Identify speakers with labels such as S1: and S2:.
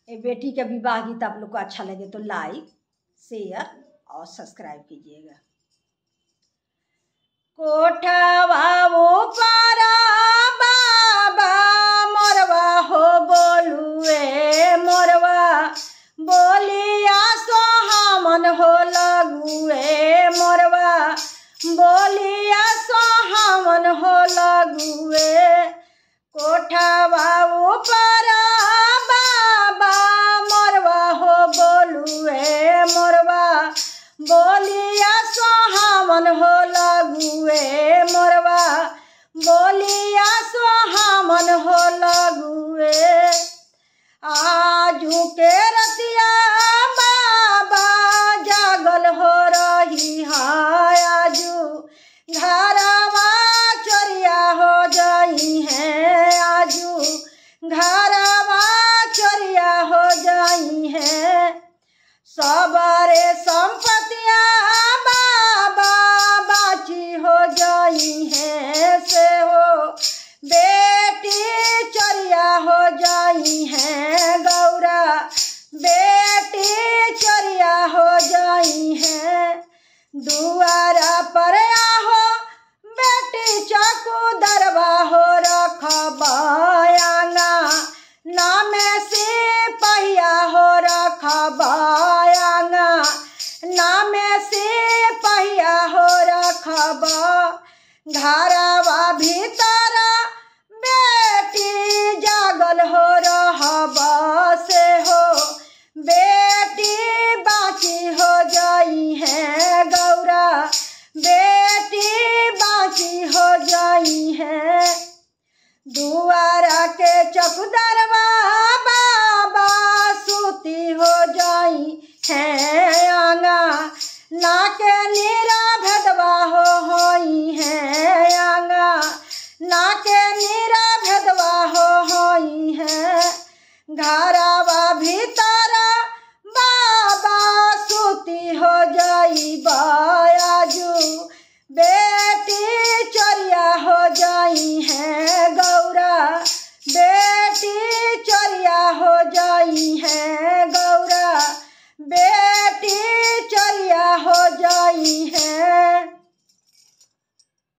S1: ये बेटी का विवाह गीत आप लोग को अच्छा लगे तो लाइक शेयर और सब्सक्राइब कीजिएगा। कोठवा ऊपर बाबा मोरवा हो बोलुए मोरवा बोलिया सोहामन हो लगुए मोरवा बोलिया सोहामन हो लगुए। कोठवा ऊपर बाबा मोरवा हो बोलुए मोरवा बोलिया सोहामन हो लगुए मोरवा बोलिया सोहामन हो लगुए। आजू के रतिया बाबा जागल हो रही है आजू घरवा चोरिया हो जाई है आजू घरवा चोरिया हो जाई है। सबरे संपत्तिया बाबा बाची हो जाई है से हो बेटी चोरिया हो जाई है गौरा बेटी चोरिया हो जाई है। दुआरा पर आहो बेटी चाकू दरबा हो रखबायांगा नामे से पहिया हो रखबायांगा नामे से पहिया हो रखबा। घरवा भीतर बेटी जागल हो रहबा से हो बेटी बाकी हो जाई है गौरा बेटी बाकी हो जाई है। दुआरा के चौकीदार